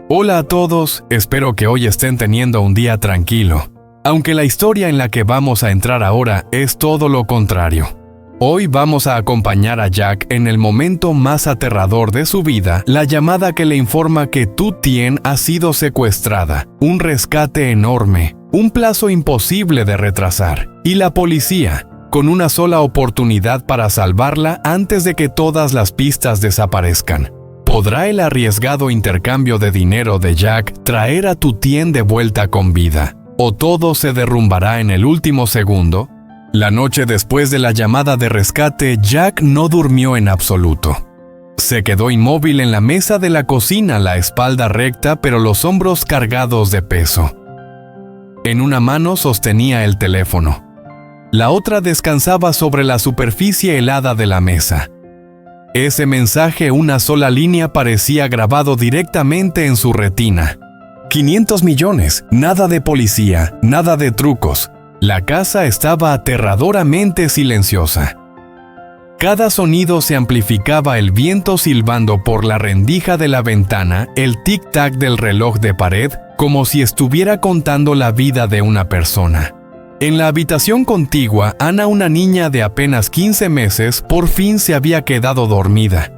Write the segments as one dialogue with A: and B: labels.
A: Hola a todos, espero que hoy estén teniendo un día tranquilo, aunque la historia en la que vamos a entrar ahora es todo lo contrario. Hoy vamos a acompañar a Jack en el momento más aterrador de su vida, la llamada que le informa que Tu Tien ha sido secuestrada, un rescate enorme, un plazo imposible de retrasar, y la policía, con una sola oportunidad para salvarla antes de que todas las pistas desaparezcan. ¿Podrá el arriesgado intercambio de dinero de Jack traer a Tu Tien de vuelta con vida? ¿O todo se derrumbará en el último segundo? La noche después de la llamada de rescate, Jack no durmió en absoluto. Se quedó inmóvil en la mesa de la cocina, la espalda recta pero los hombros cargados de peso. En una mano sostenía el teléfono. La otra descansaba sobre la superficie helada de la mesa. Ese mensaje, una sola línea, parecía grabado directamente en su retina. 500 millones, nada de policía, nada de trucos. La casa estaba aterradoramente silenciosa. Cada sonido se amplificaba, el viento silbando por la rendija de la ventana, el tic-tac del reloj de pared, como si estuviera contando la vida de una persona. En la habitación contigua, Ana, una niña de apenas 15 meses, por fin se había quedado dormida.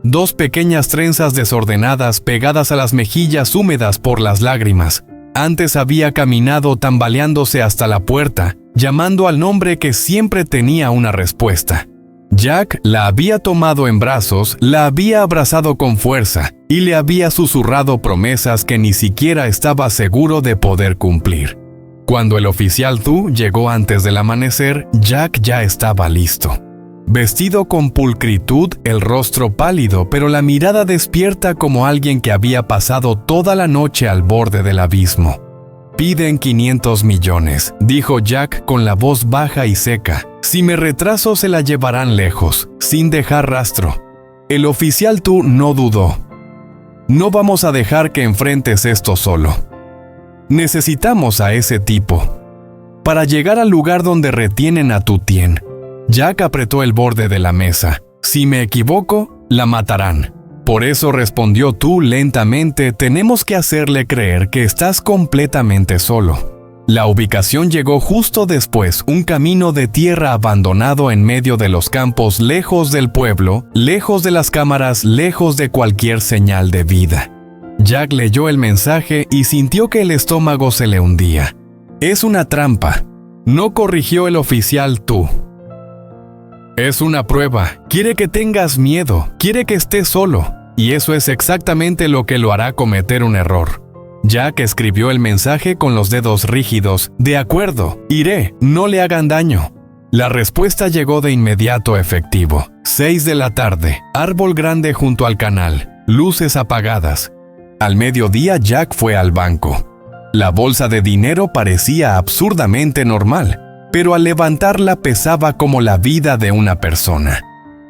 A: Dos pequeñas trenzas desordenadas pegadas a las mejillas húmedas por las lágrimas. Antes había caminado tambaleándose hasta la puerta, llamando al nombre que siempre tenía una respuesta. Jack la había tomado en brazos, la había abrazado con fuerza y le había susurrado promesas que ni siquiera estaba seguro de poder cumplir. Cuando el oficial Tu llegó antes del amanecer, Jack ya estaba listo. Vestido con pulcritud, el rostro pálido, pero la mirada despierta como alguien que había pasado toda la noche al borde del abismo. «Piden 500 millones», dijo Jack con la voz baja y seca. «Si me retraso se la llevarán lejos, sin dejar rastro». El oficial Tu no dudó. «No vamos a dejar que enfrentes esto solo. Necesitamos a ese tipo. Para llegar al lugar donde retienen a Tu Tien». Jack apretó el borde de la mesa. «Si me equivoco, la matarán». «Por eso», respondió Tu lentamente, «tenemos que hacerle creer que estás completamente solo». La ubicación llegó justo después, un camino de tierra abandonado en medio de los campos, lejos del pueblo, lejos de las cámaras, lejos de cualquier señal de vida. Jack leyó el mensaje y sintió que el estómago se le hundía. «Es una trampa», no corrigió el oficial Tu. «Es una prueba, quiere que tengas miedo, quiere que estés solo, y eso es exactamente lo que lo hará cometer un error». Jack escribió el mensaje con los dedos rígidos. «De acuerdo, iré, no le hagan daño». La respuesta llegó de inmediato efectivo. 6 de la tarde, árbol grande junto al canal, luces apagadas. Al mediodía Jack fue al banco. La bolsa de dinero parecía absurdamente normal, pero al levantarla pesaba como la vida de una persona.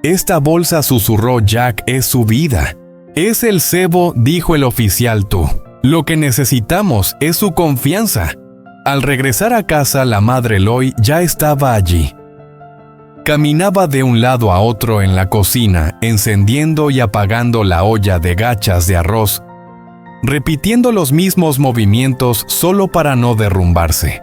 A: «Esta bolsa», susurró Jack, «es su vida». «Es el cebo», dijo el oficial Tu. «Lo que necesitamos es su confianza». Al regresar a casa, la madre Loy ya estaba allí. Caminaba de un lado a otro en la cocina, encendiendo y apagando la olla de gachas de arroz, repitiendo los mismos movimientos solo para no derrumbarse.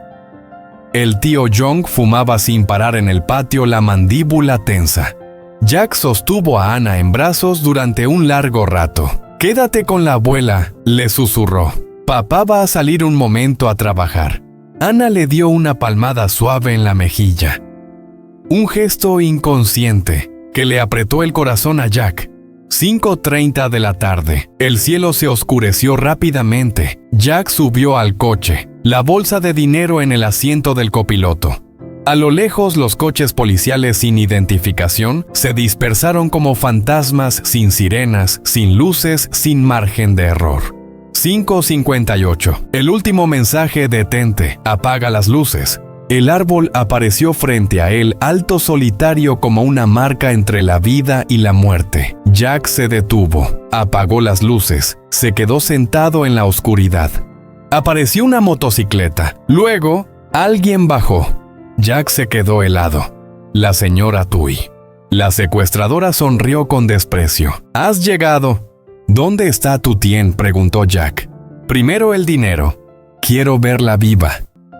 A: El tío Jong fumaba sin parar en el patio, la mandíbula tensa. Jack sostuvo a Ana en brazos durante un largo rato. «Quédate con la abuela», le susurró. «Papá va a salir un momento a trabajar». Ana le dio una palmada suave en la mejilla. Un gesto inconsciente que le apretó el corazón a Jack. 5:30 de la tarde. El cielo se oscureció rápidamente. Jack subió al coche, la bolsa de dinero en el asiento del copiloto. A lo lejos, los coches policiales sin identificación se dispersaron como fantasmas, sin sirenas, sin luces, sin margen de error. 5:58. El último mensaje: «Detente, apaga las luces». El árbol apareció frente a él, alto, solitario, como una marca entre la vida y la muerte. Jack se detuvo, apagó las luces, se quedó sentado en la oscuridad. Apareció una motocicleta. Luego, alguien bajó. Jack se quedó helado. La señora Tui. La secuestradora sonrió con desprecio. «Has llegado». ¿Dónde está tu Tien?, preguntó Jack. Primero el dinero. Quiero verla viva.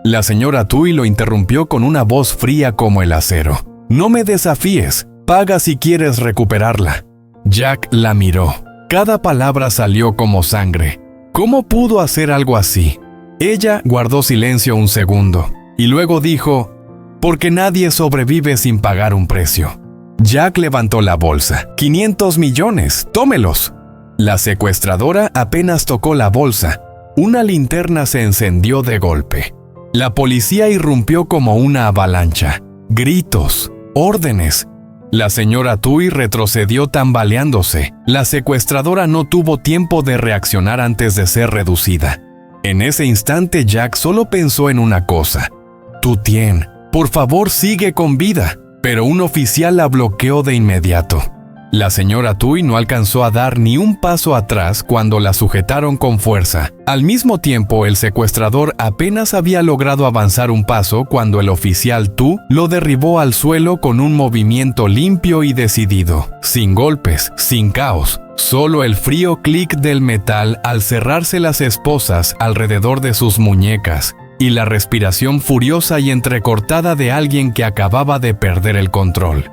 A: La señora Tui lo interrumpió con una voz fría como el acero. No me desafíes. Paga si quieres recuperarla. Jack la miró. Cada palabra salió como sangre. ¿Cómo pudo hacer algo así? Ella guardó silencio un segundo y luego dijo: porque nadie sobrevive sin pagar un precio. Jack levantó la bolsa. 500 millones, tómelos. La secuestradora apenas tocó la bolsa. Una linterna se encendió de golpe. La policía irrumpió como una avalancha. Gritos, órdenes. La señora Tui retrocedió tambaleándose. La secuestradora no tuvo tiempo de reaccionar antes de ser reducida. En ese instante Jack solo pensó en una cosa: Tu Tien, por favor sigue con vida. Pero un oficial la bloqueó de inmediato. La señora Tui no alcanzó a dar ni un paso atrás cuando la sujetaron con fuerza. Al mismo tiempo, el secuestrador apenas había logrado avanzar un paso cuando el oficial Tu lo derribó al suelo con un movimiento limpio y decidido. Sin golpes, sin caos. Solo el frío clic del metal al cerrarse las esposas alrededor de sus muñecas y la respiración furiosa y entrecortada de alguien que acababa de perder el control.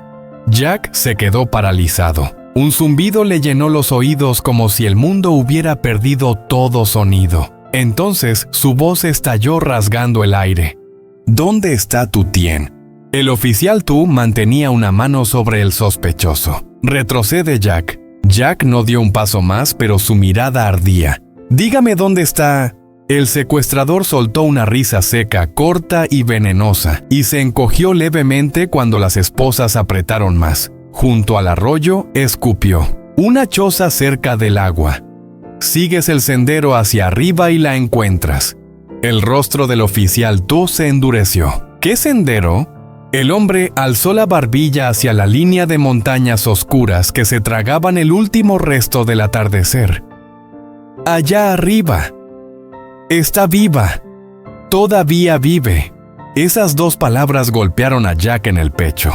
A: Jack se quedó paralizado. Un zumbido le llenó los oídos como si el mundo hubiera perdido todo sonido. Entonces su voz estalló rasgando el aire. ¿Dónde está tu Tien? El oficial Tu mantenía una mano sobre el sospechoso. Retrocede, Jack. Jack no dio un paso más, pero su mirada ardía. Dígame dónde está. El secuestrador soltó una risa seca, corta y venenosa, y se encogió levemente cuando las esposas apretaron más. Junto al arroyo, escupió. Una choza cerca del agua. Sigues el sendero hacia arriba y la encuentras. El rostro del oficial Tu se endureció. ¿Qué sendero? El hombre alzó la barbilla hacia la línea de montañas oscuras que se tragaban el último resto del atardecer. Allá arriba. Está viva. Todavía vive. Esas dos palabras golpearon a Jack en el pecho.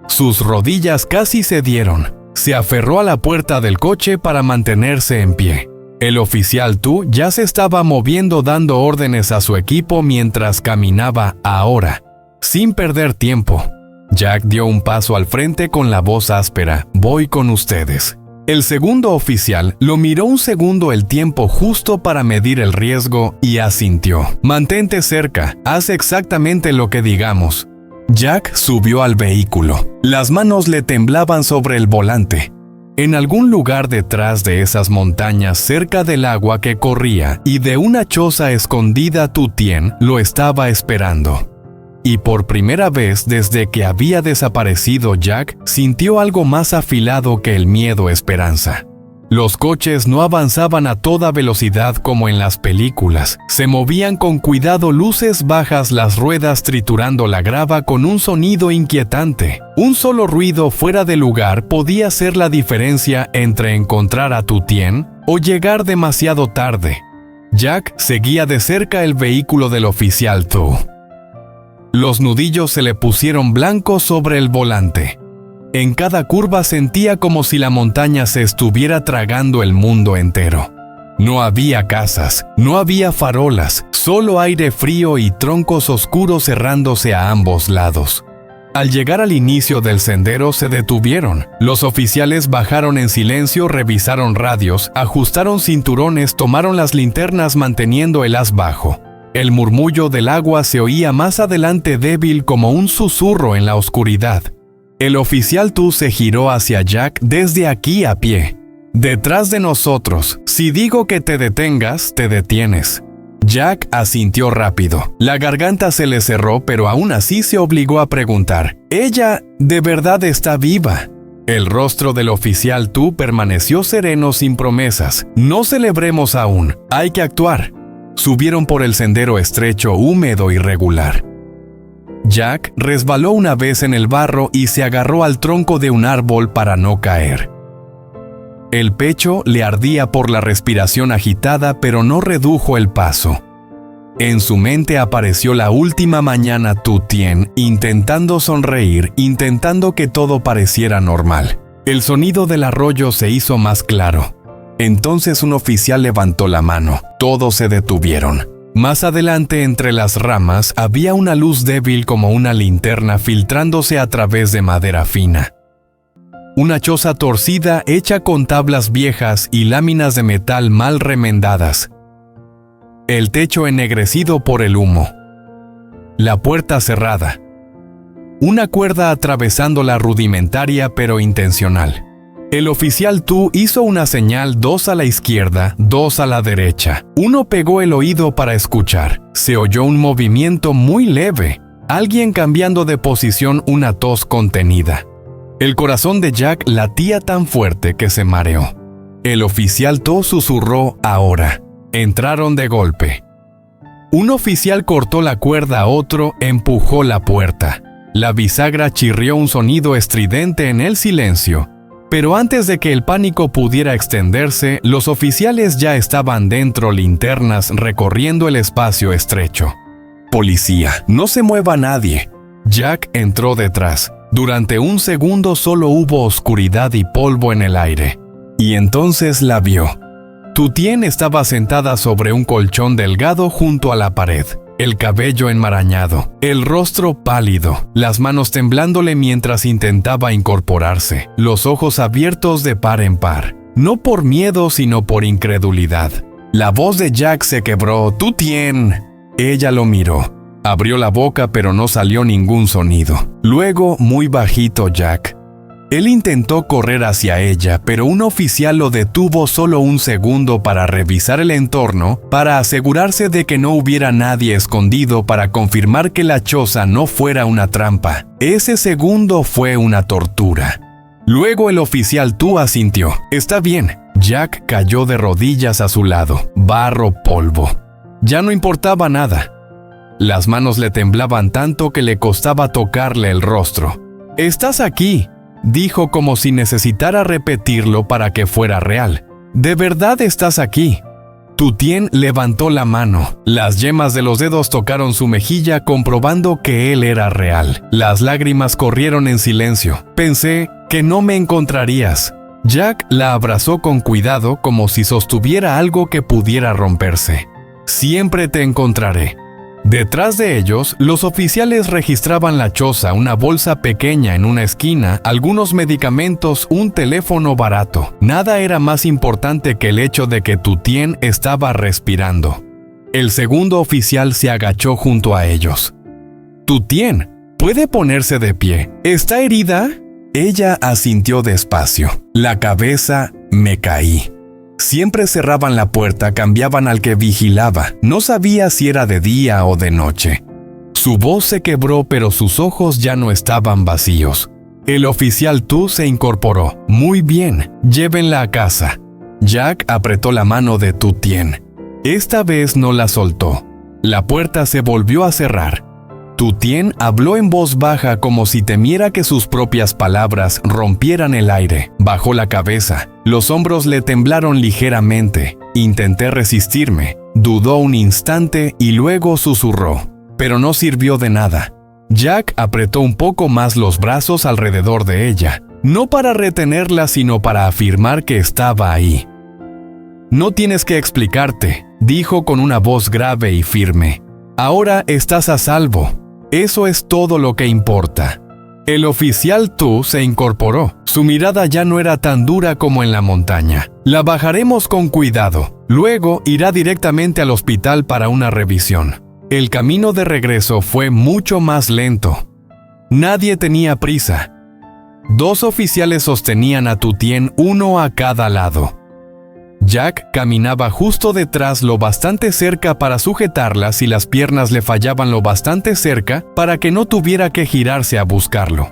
A: Sus rodillas casi cedieron. Se aferró a la puerta del coche para mantenerse en pie. El oficial Tu ya se estaba moviendo dando órdenes a su equipo mientras caminaba ahora, sin perder tiempo. Jack dio un paso al frente con la voz áspera: voy con ustedes. El segundo oficial lo miró un segundo, el tiempo justo para medir el riesgo, y asintió. Mantente cerca, haz exactamente lo que digamos. Jack subió al vehículo. Las manos le temblaban sobre el volante. En algún lugar detrás de esas montañas, cerca del agua que corría y de una choza escondida, Tu Tien lo estaba esperando. Y por primera vez desde que había desaparecido Jack, sintió algo más afilado que el miedo-esperanza. Los coches no avanzaban a toda velocidad como en las películas. Se movían con cuidado, luces bajas, las ruedas triturando la grava con un sonido inquietante. Un solo ruido fuera de lugar podía ser la diferencia entre encontrar a Tu Tien o llegar demasiado tarde. Jack seguía de cerca el vehículo del oficial Tu. Los nudillos se le pusieron blancos sobre el volante. En cada curva sentía como si la montaña se estuviera tragando el mundo entero. No había casas, no había farolas, solo aire frío y troncos oscuros cerrándose a ambos lados. Al llegar al inicio del sendero se detuvieron. Los oficiales bajaron en silencio, revisaron radios, ajustaron cinturones, tomaron las linternas manteniendo el haz bajo. El murmullo del agua se oía más adelante, débil como un susurro en la oscuridad. El oficial Tu se giró hacia Jack. Desde aquí a pie. Detrás de nosotros. Si digo que te detengas, te detienes. Jack asintió rápido. La garganta se le cerró, pero aún así se obligó a preguntar: ¿ella de verdad está viva? El rostro del oficial Tu permaneció sereno, sin promesas. No celebremos aún. Hay que actuar. Subieron por el sendero estrecho, húmedo y regular. Jack resbaló una vez en el barro y se agarró al tronco de un árbol para no caer. El pecho le ardía por la respiración agitada, pero no redujo el paso. En su mente apareció la última mañana, Tu Tien, intentando sonreír, intentando que todo pareciera normal. El sonido del arroyo se hizo más claro. Entonces un oficial levantó la mano. Todos se detuvieron. Más adelante, entre las ramas, había una luz débil como una linterna filtrándose a través de madera fina. Una choza torcida hecha con tablas viejas y láminas de metal mal remendadas. El techo ennegrecido por el humo. La puerta cerrada. Una cuerda atravesando la rudimentaria pero intencional. El oficial Tu hizo una señal, 2 a la izquierda, 2 a la derecha. Uno pegó el oído para escuchar. Se oyó un movimiento muy leve. Alguien cambiando de posición, una tos contenida. El corazón de Jack latía tan fuerte que se mareó. El oficial Tu susurró, ahora. Entraron de golpe. Un oficial cortó la cuerda a otro, empujó la puerta. La bisagra chirrió un sonido estridente en el silencio. Pero antes de que el pánico pudiera extenderse, los oficiales ya estaban dentro, linternas recorriendo el espacio estrecho. Policía, no se mueva nadie. Jack entró detrás. Durante un segundo solo hubo oscuridad y polvo en el aire. Y entonces la vio. Tu Tien estaba sentada sobre un colchón delgado junto a la pared. El cabello enmarañado, el rostro pálido, las manos temblándole mientras intentaba incorporarse, los ojos abiertos de par en par, no por miedo sino por incredulidad. La voz de Jack se quebró. «Tu Tien». Ella lo miró. Abrió la boca pero no salió ningún sonido. Luego, muy bajito, Jack. Él intentó correr hacia ella, pero un oficial lo detuvo solo un segundo para revisar el entorno, para asegurarse de que no hubiera nadie escondido, para confirmar que la choza no fuera una trampa. Ese segundo fue una tortura. Luego el oficial Tu asintió. «Está bien». Jack cayó de rodillas a su lado. Barro, polvo. Ya no importaba nada. Las manos le temblaban tanto que le costaba tocarle el rostro. «Estás aquí», dijo como si necesitara repetirlo para que fuera real. «¿De verdad estás aquí?» Tu Tien levantó la mano. Las yemas de los dedos tocaron su mejilla comprobando que él era real. Las lágrimas corrieron en silencio. «Pensé que no me encontrarías». Jack la abrazó con cuidado como si sostuviera algo que pudiera romperse. «Siempre te encontraré». Detrás de ellos, los oficiales registraban la choza, una bolsa pequeña en una esquina, algunos medicamentos, un teléfono barato. Nada era más importante que el hecho de que Tu Tien estaba respirando. El segundo oficial se agachó junto a ellos. «Tu Tien, ¿puede ponerse de pie? ¿Está herida?» Ella asintió despacio. La cabeza, «Me caí». Siempre cerraban la puerta, cambiaban al que vigilaba. No sabía si era de día o de noche. Su voz se quebró, pero sus ojos ya no estaban vacíos. El oficial Tu se incorporó. «Muy bien, llévenla a casa». Jack apretó la mano de Tu Tien. Esta vez no la soltó. La puerta se volvió a cerrar. Tu Tien habló en voz baja como si temiera que sus propias palabras rompieran el aire. Bajó la cabeza. Los hombros le temblaron ligeramente. Intenté resistirme. Dudó un instante y luego susurró. Pero no sirvió de nada. Jack apretó un poco más los brazos alrededor de ella. No para retenerla, sino para afirmar que estaba ahí. «No tienes que explicarte», dijo con una voz grave y firme. «Ahora estás a salvo. Eso es todo lo que importa». El oficial Tu se incorporó. Su mirada ya no era tan dura como en la montaña. «La bajaremos con cuidado. Luego irá directamente al hospital para una revisión». El camino de regreso fue mucho más lento. Nadie tenía prisa. 2 oficiales sostenían a Tu Tien, uno a cada lado. Jack caminaba justo detrás, lo bastante cerca para sujetarla si las piernas le fallaban, lo bastante cerca para que no tuviera que girarse a buscarlo.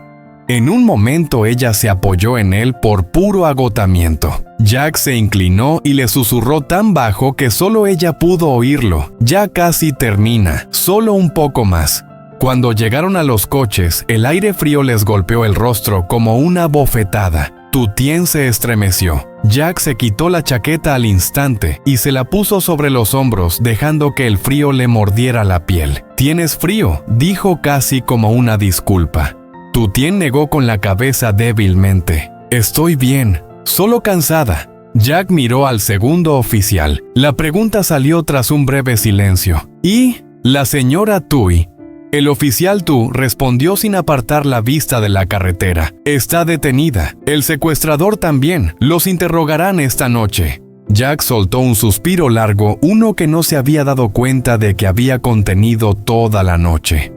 A: En un momento ella se apoyó en él por puro agotamiento. Jack se inclinó y le susurró tan bajo que solo ella pudo oírlo. «Ya casi termina, solo un poco más». Cuando llegaron a los coches, el aire frío les golpeó el rostro como una bofetada. Tu Tien se estremeció. Jack se quitó la chaqueta al instante y se la puso sobre los hombros, dejando que el frío le mordiera la piel. «¿Tienes frío?», dijo casi como una disculpa. Tu Tien negó con la cabeza débilmente. «Estoy bien, solo cansada». Jack miró al segundo oficial. La pregunta salió tras un breve silencio. ¿Y la señora Tui? El oficial Tu respondió sin apartar la vista de la carretera. Está detenida. El secuestrador también. Los interrogarán esta noche. Jack soltó un suspiro largo, uno que no se había dado cuenta de que había contenido toda la noche.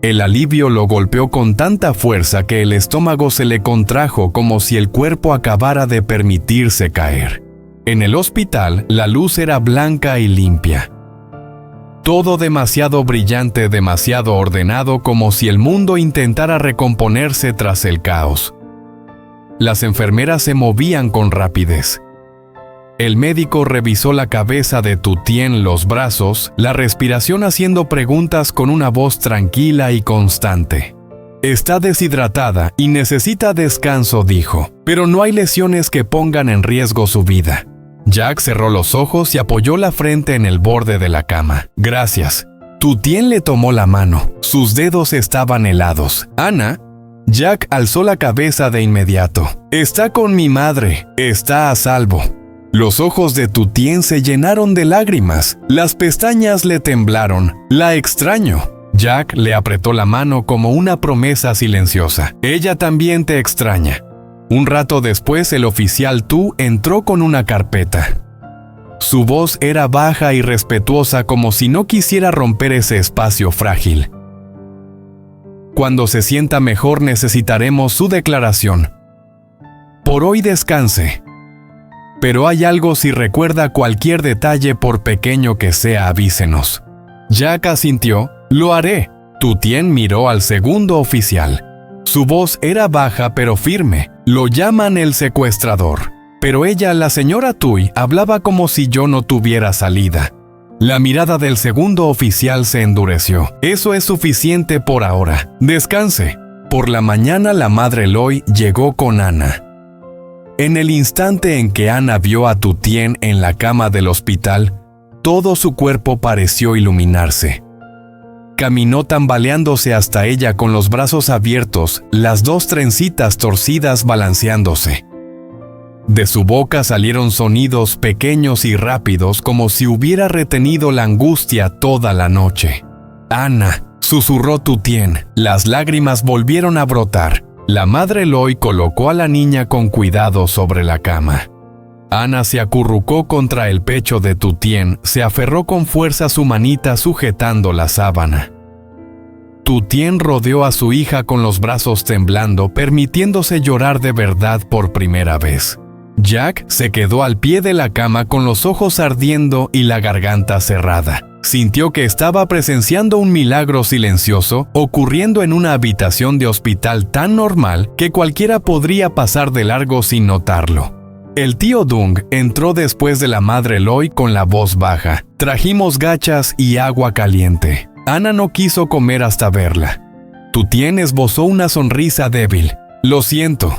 A: El alivio lo golpeó con tanta fuerza que el estómago se le contrajo como si el cuerpo acabara de permitirse caer. En el hospital, la luz era blanca y limpia. Todo demasiado brillante, demasiado ordenado, como si el mundo intentara recomponerse tras el caos. Las enfermeras se movían con rapidez. El médico revisó la cabeza de Tu Tien, los brazos, la respiración, haciendo preguntas con una voz tranquila y constante. Está deshidratada y necesita descanso, dijo, pero no hay lesiones que pongan en riesgo su vida. Jack cerró los ojos y apoyó la frente en el borde de la cama. Gracias. Tu Tien le tomó la mano. Sus dedos estaban helados. Ana. Jack alzó la cabeza de inmediato. Está con mi madre. Está a salvo. Los ojos de Tu Tien se llenaron de lágrimas. Las pestañas le temblaron. La extraño. Jack le apretó la mano como una promesa silenciosa. Ella también te extraña. Un rato después, el oficial Tu entró con una carpeta. Su voz era baja y respetuosa, como si no quisiera romper ese espacio frágil. Cuando se sienta mejor necesitaremos su declaración. Por hoy descanse. Pero hay algo, si recuerda cualquier detalle, por pequeño que sea, avísenos. Jack asintió. Lo haré. Tu Tien miró al segundo oficial. Su voz era baja pero firme. Lo llaman el secuestrador. Pero ella, la señora Tui, hablaba como si yo no tuviera salida. La mirada del segundo oficial se endureció. Eso es suficiente por ahora. Descanse. Por la mañana la madre Loi llegó con Ana. En el instante en que Ana vio a Tu Tien en la cama del hospital, todo su cuerpo pareció iluminarse. Caminó tambaleándose hasta ella con los brazos abiertos, las dos trencitas torcidas balanceándose. De su boca salieron sonidos pequeños y rápidos, como si hubiera retenido la angustia toda la noche. «Ana», susurró Tu Tien. Las lágrimas volvieron a brotar. La madre Loi colocó a la niña con cuidado sobre la cama. Ana se acurrucó contra el pecho de Tu Tien, se aferró con fuerza su manita sujetando la sábana. Tu Tien rodeó a su hija con los brazos temblando, permitiéndose llorar de verdad por primera vez. Jack se quedó al pie de la cama con los ojos ardiendo y la garganta cerrada. Sintió que estaba presenciando un milagro silencioso ocurriendo en una habitación de hospital tan normal que cualquiera podría pasar de largo sin notarlo. El tío Dung entró después de la madre Loi con la voz baja. Trajimos gachas y agua caliente. Ana no quiso comer hasta verla. Tu Tien esbozó una sonrisa débil. Lo siento.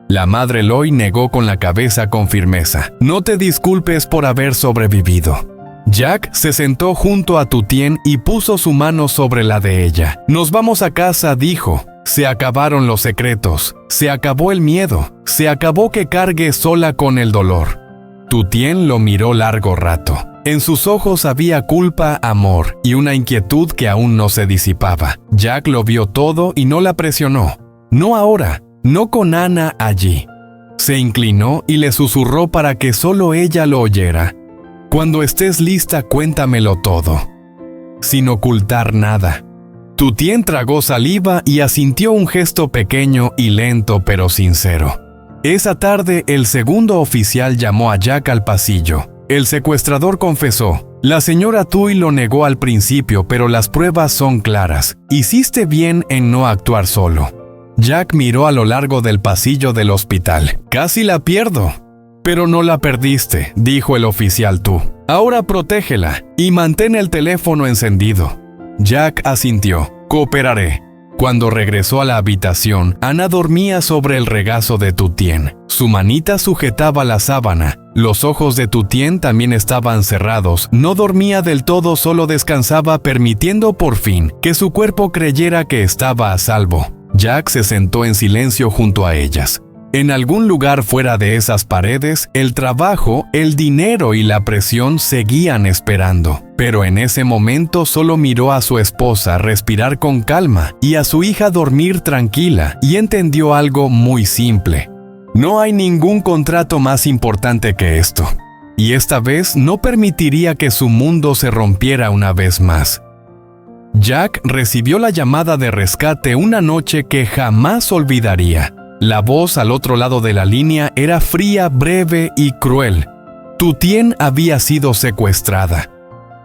A: La madre Loi negó con la cabeza con firmeza. No te disculpes por haber sobrevivido. Jack se sentó junto a Tu Tien y puso su mano sobre la de ella. Nos vamos a casa, dijo. Se acabaron los secretos. Se acabó el miedo. Se acabó que cargue sola con el dolor. Tu Tien lo miró largo rato. En sus ojos había culpa, amor y una inquietud que aún no se disipaba. Jack lo vio todo y no la presionó. No ahora, no con Ana allí. Se inclinó y le susurró para que solo ella lo oyera. Cuando estés lista, cuéntamelo todo. Sin ocultar nada. Tu Tien tragó saliva y asintió, un gesto pequeño y lento pero sincero. Esa tarde, el segundo oficial llamó a Jack al pasillo. El secuestrador confesó. La señora Tui lo negó al principio, pero las pruebas son claras. Hiciste bien en no actuar solo. Jack miró a lo largo del pasillo del hospital. Casi la pierdo. Pero no la perdiste, dijo el oficial Tu. Ahora protégela y mantén el teléfono encendido. Jack asintió. Cooperaré. Cuando regresó a la habitación, Ana dormía sobre el regazo de Tu Tien. Su manita sujetaba la sábana. Los ojos de Tu Tien también estaban cerrados. No dormía del todo, solo descansaba, permitiendo por fin que su cuerpo creyera que estaba a salvo. Jack se sentó en silencio junto a ellas. En algún lugar fuera de esas paredes, el trabajo, el dinero y la presión seguían esperando. Pero en ese momento solo miró a su esposa respirar con calma y a su hija dormir tranquila y entendió algo muy simple. No hay ningún contrato más importante que esto. Y esta vez no permitiría que su mundo se rompiera una vez más. Jack recibió la llamada de rescate una noche que jamás olvidaría. La voz al otro lado de la línea era fría, breve y cruel. Tu Tien había sido secuestrada.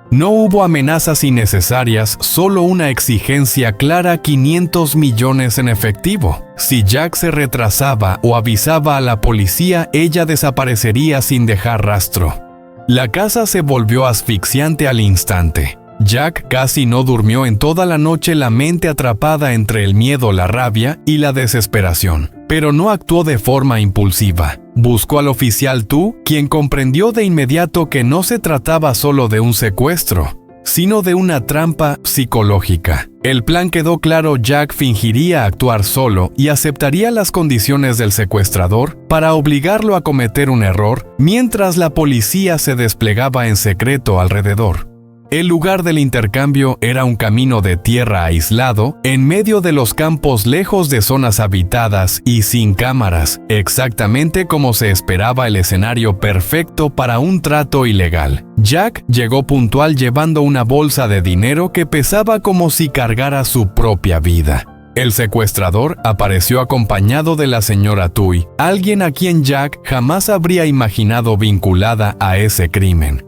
A: No hubo amenazas innecesarias, solo una exigencia clara: 500 millones en efectivo. Si Jack se retrasaba o avisaba a la policía, ella desaparecería sin dejar rastro. La casa se volvió asfixiante al instante. Jack casi no durmió en toda la noche, la mente atrapada entre el miedo, la rabia y la desesperación. Pero no actuó de forma impulsiva. Buscó al oficial Tu, quien comprendió de inmediato que no se trataba solo de un secuestro, sino de una trampa psicológica. El plan quedó claro: Jack fingiría actuar solo y aceptaría las condiciones del secuestrador para obligarlo a cometer un error, mientras la policía se desplegaba en secreto alrededor. El lugar del intercambio era un camino de tierra aislado, en medio de los campos, lejos de zonas habitadas y sin cámaras, exactamente como se esperaba, el escenario perfecto para un trato ilegal. Jack llegó puntual llevando una bolsa de dinero que pesaba como si cargara su propia vida. El secuestrador apareció acompañado de la señora Tui, alguien a quien Jack jamás habría imaginado vinculada a ese crimen.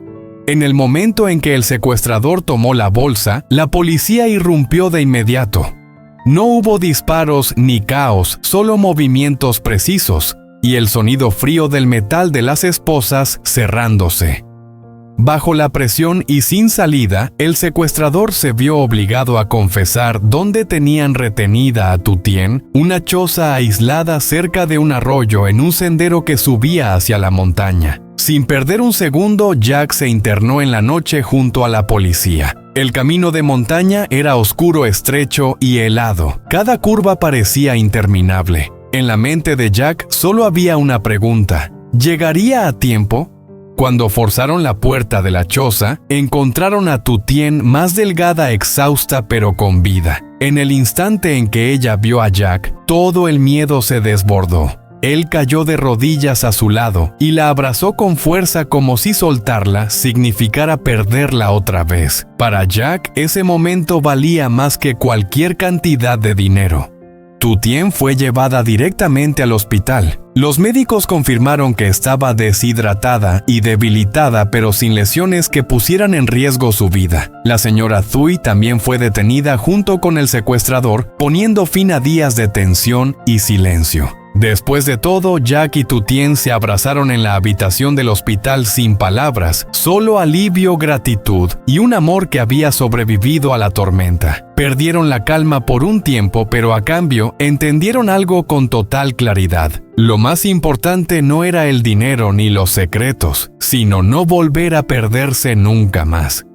A: En el momento en que el secuestrador tomó la bolsa, la policía irrumpió de inmediato. No hubo disparos ni caos, solo movimientos precisos y el sonido frío del metal de las esposas cerrándose. Bajo la presión y sin salida, el secuestrador se vio obligado a confesar dónde tenían retenida a Tu Tien, una choza aislada cerca de un arroyo en un sendero que subía hacia la montaña. Sin perder un segundo, Jack se internó en la noche junto a la policía. El camino de montaña era oscuro, estrecho y helado. Cada curva parecía interminable. En la mente de Jack solo había una pregunta: ¿llegaría a tiempo? Cuando forzaron la puerta de la choza, encontraron a Tu Tien más delgada, exhausta pero con vida. En el instante en que ella vio a Jack, todo el miedo se desbordó. Él cayó de rodillas a su lado y la abrazó con fuerza, como si soltarla significara perderla otra vez. Para Jack, ese momento valía más que cualquier cantidad de dinero. Tu Tien fue llevada directamente al hospital. Los médicos confirmaron que estaba deshidratada y debilitada, pero sin lesiones que pusieran en riesgo su vida. La señora Tui también fue detenida junto con el secuestrador, poniendo fin a días de tensión y silencio. Después de todo, Jack y Tu Tien se abrazaron en la habitación del hospital sin palabras, solo alivio, gratitud y un amor que había sobrevivido a la tormenta. Perdieron la calma por un tiempo, pero a cambio entendieron algo con total claridad. Lo más importante no era el dinero ni los secretos, sino no volver a perderse nunca más.